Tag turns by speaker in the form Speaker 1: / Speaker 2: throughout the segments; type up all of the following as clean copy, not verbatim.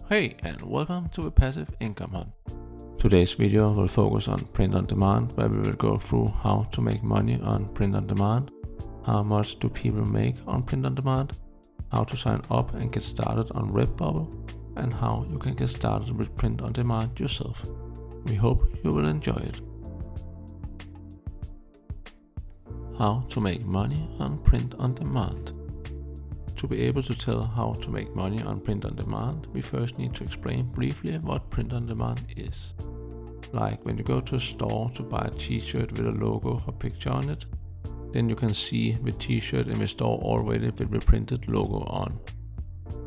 Speaker 1: Hey, and welcome to a Passive Income Hunt. Today's video will focus on print on demand, where we will go through how to make money on print on demand, how much do people make on print on demand, how to sign up and get started on Redbubble, and how you can get started with print on demand yourself. We hope you will enjoy it. How to make money on print on demand. To be able to tell how to make money on print on demand, we first need to explain briefly what print on demand is. Like when you go to a store to buy a t-shirt with a logo or picture on it, then you can see the t-shirt in the store already with the printed logo on.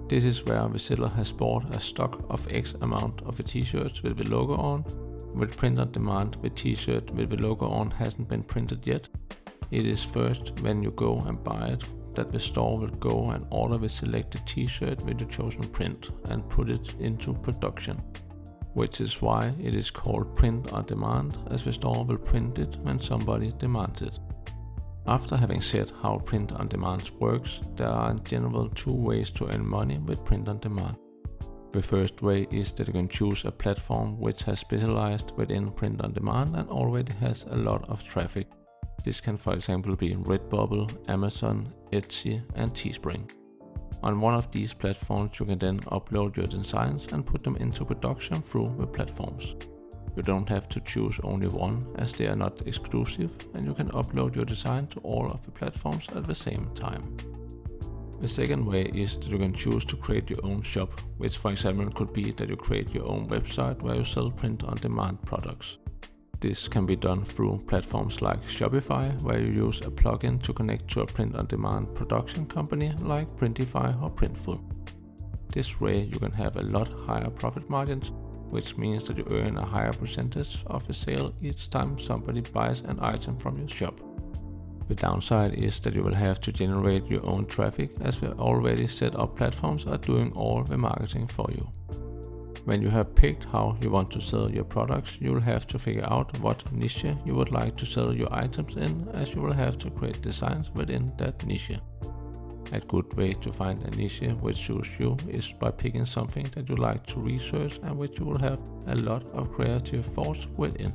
Speaker 1: This is where the seller has bought a stock of X amount of the t-shirts with the logo on. With print on demand, the t-shirt with the logo on hasn't been printed yet. It is first when you go and buy it that the store will go and order the selected t-shirt with the chosen print and put it into production, which is why it is called print on demand, as the store will print it when somebody demands it. After having said how print on demand works, there are in general two ways to earn money with print on demand. The first way is that you can choose a platform which has specialized within print on demand and already has a lot of traffic. This can for example be Redbubble, Amazon, Etsy and Teespring. On one of these platforms you can then upload your designs and put them into production through the platforms. You don't have to choose only one, as they are not exclusive, and you can upload your design to all of the platforms at the same time. The second way is that you can choose to create your own shop, which for example could be that you create your own website where you sell print on demand products. This can be done through platforms like Shopify, where you use a plugin to connect to a print-on-demand production company like Printify or Printful. This way you can have a lot higher profit margins, which means that you earn a higher percentage of the sale each time somebody buys an item from your shop. The downside is that you will have to generate your own traffic, as the already set up platforms are doing all the marketing for you. When you have picked how you want to sell your products, you will have to figure out what niche you would like to sell your items in, as you will have to create designs within that niche. A good way to find a niche which suits you is by picking something that you like to research and which you will have a lot of creative force within.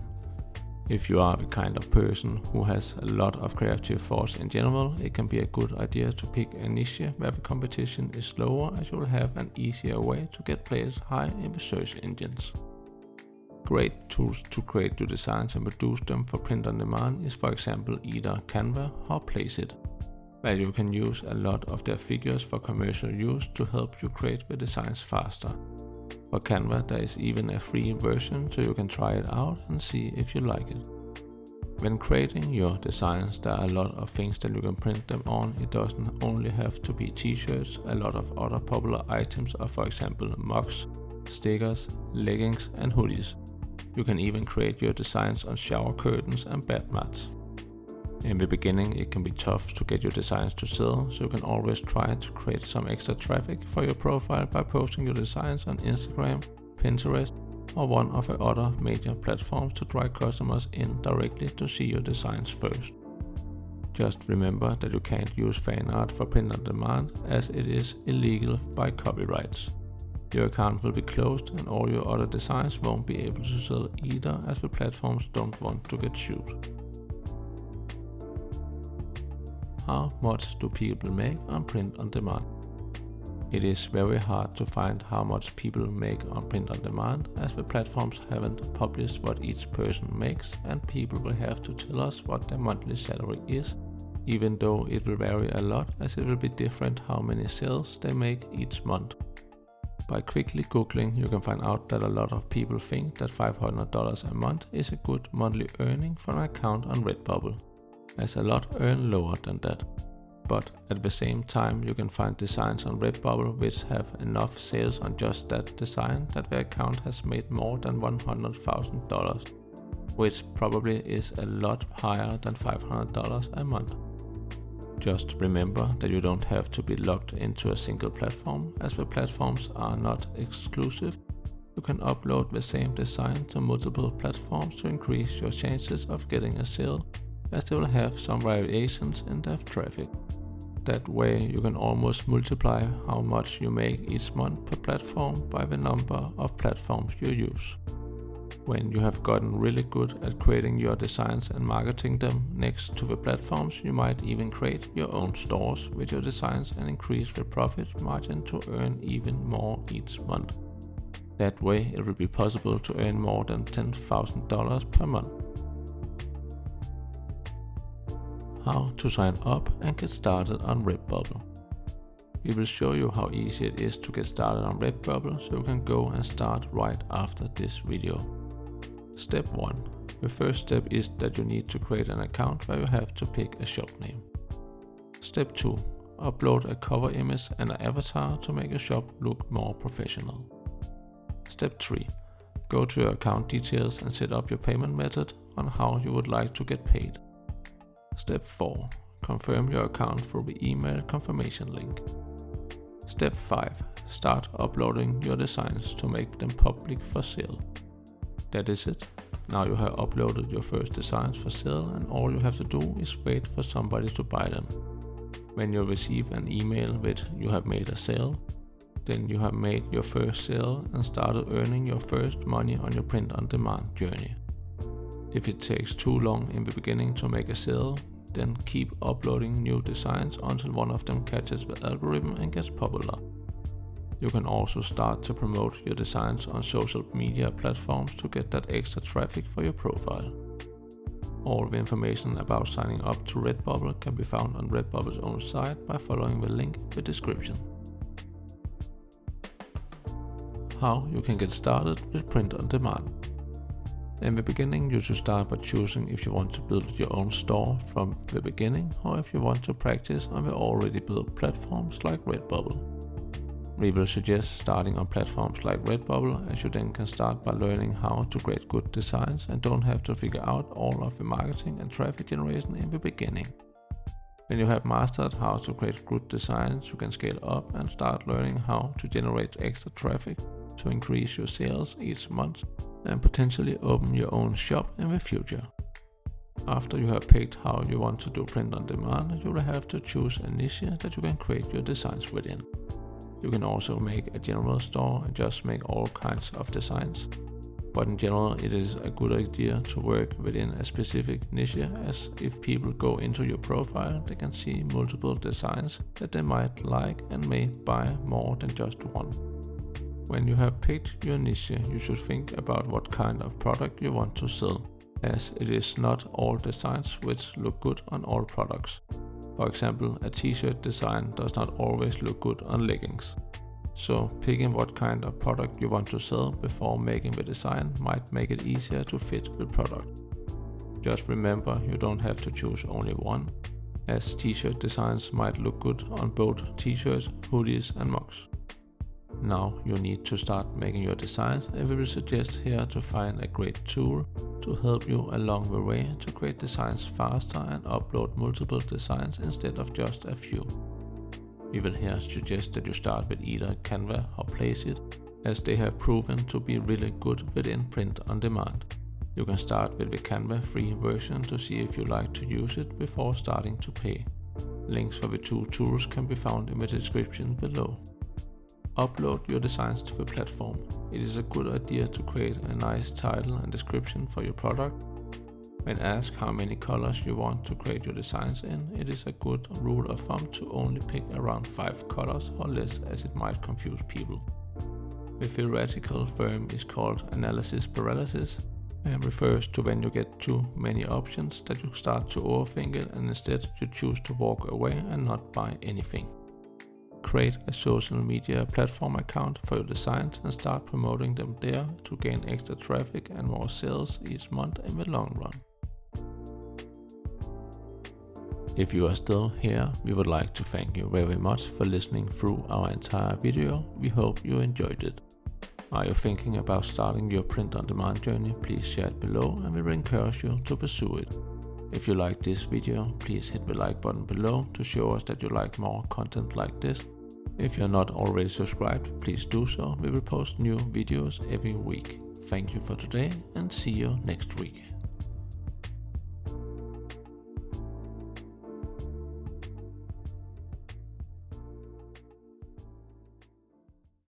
Speaker 1: If you are the kind of person who has a lot of creative force in general, it can be a good idea to pick a niche where the competition is lower, as you will have an easier way to get placed high in the search engines. Great tools to create your designs and produce them for print on demand is for example either Canva or Placeit, where you can use a lot of their figures for commercial use to help you create the designs faster. For Canva there is even a free version, so you can try it out and see if you like it. When creating your designs, there are a lot of things that you can print them on. It doesn't only have to be t-shirts. A lot of other popular items are for example mugs, stickers, leggings and hoodies. You can even create your designs on shower curtains and bed mats. In the beginning it can be tough to get your designs to sell, so you can always try to create some extra traffic for your profile by posting your designs on Instagram, Pinterest or one of the other major platforms to drive customers in directly to see your designs first. Just remember that you can't use fan art for print on demand, as it is illegal by copyrights. Your account will be closed and all your other designs won't be able to sell either, as the platforms don't want to get sued. How much do people make on print on demand? It is very hard to find how much people make on print on demand, as the platforms haven't published what each person makes, and people will have to tell us what their monthly salary is, even though it will vary a lot, as it will be different how many sales they make each month. By quickly googling you can find out that a lot of people think that $500 a month is a good monthly earning for an account on Redbubble, as a lot earn lower than that. But at the same time you can find designs on Redbubble which have enough sales on just that design that the account has made more than $100,000, which probably is a lot higher than $500 a month. Just remember that you don't have to be locked into a single platform, as the platforms are not exclusive. You can upload the same design to multiple platforms to increase your chances of getting a sale, as they will have some variations in their traffic. That way you can almost multiply how much you make each month per platform by the number of platforms you use. When you have gotten really good at creating your designs and marketing them next to the platforms, you might even create your own stores with your designs and increase the profit margin to earn even more each month. That way it will be possible to earn more than $10,000 per month. How to sign up and get started on Redbubble. We will show you how easy it is to get started on Redbubble, so you can go and start right after this video. Step 1. The first step is that you need to create an account where you have to pick a shop name. Step 2. Upload a cover image and an avatar to make your shop look more professional. Step 3. Go to your account details and set up your payment method on how you would like to get paid. Step 4. Confirm your account through the email confirmation link. Step 5. Start uploading your designs to make them public for sale. That is it. Now you have uploaded your first designs for sale, and all you have to do is wait for somebody to buy them. When you receive an email with "you have made a sale", then you have made your first sale and started earning your first money on your print-on-demand journey. If it takes too long in the beginning to make a sale, then keep uploading new designs until one of them catches the algorithm and gets popular. You can also start to promote your designs on social media platforms to get that extra traffic for your profile. All the information about signing up to Redbubble can be found on Redbubble's own site by following the link in the description. How you can get started with print on demand. In the beginning, you should start by choosing if you want to build your own store from the beginning or if you want to practice on the already built platforms like Redbubble. We will suggest starting on platforms like Redbubble, as you then can start by learning how to create good designs and don't have to figure out all of the marketing and traffic generation in the beginning. When you have mastered how to create good designs, you can scale up and start learning how to generate extra traffic to increase your sales each month and potentially open your own shop in the future. After you have picked how you want to do print on demand, you will have to choose a niche that you can create your designs within. You can also make a general store and just make all kinds of designs. But in general, it is a good idea to work within a specific niche, as if people go into your profile, they can see multiple designs that they might like and may buy more than just one. When you have picked your niche, you should think about what kind of product you want to sell, as it is not all designs which look good on all products. For example, a t-shirt design does not always look good on leggings. So picking what kind of product you want to sell before making the design might make it easier to fit the product. Just remember, you don't have to choose only one, as t-shirt designs might look good on both t-shirts, hoodies and mugs. Now you need to start making your designs, and we will suggest here to find a great tool to help you along the way to create designs faster and upload multiple designs instead of just a few. We will here suggest that you start with either Canva or Placeit, as they have proven to be really good within print on demand. You can start with the Canva free version to see if you like to use it before starting to pay. Links for the two tools can be found in the description below. Upload your designs to the platform. It is a good idea to create a nice title and description for your product. When asked how many colors you want to create your designs in, it is a good rule of thumb to only pick around 5 colors or less, as it might confuse people. The theoretical term is called analysis paralysis and refers to when you get too many options that you start to overthink it and instead you choose to walk away and not buy anything. Create a social media platform account for your designs and start promoting them there to gain extra traffic and more sales each month in the long run. If you are still here, we would like to thank you very much for listening through our entire video. We hope you enjoyed it. Are you thinking about starting your print-on-demand journey? Please share it below and we will encourage you to pursue it. If you like this video, please hit the like button below to show us that you like more content like this. If you're not already subscribed, please do so. We will post new videos every week. Thank you for today and see you next week.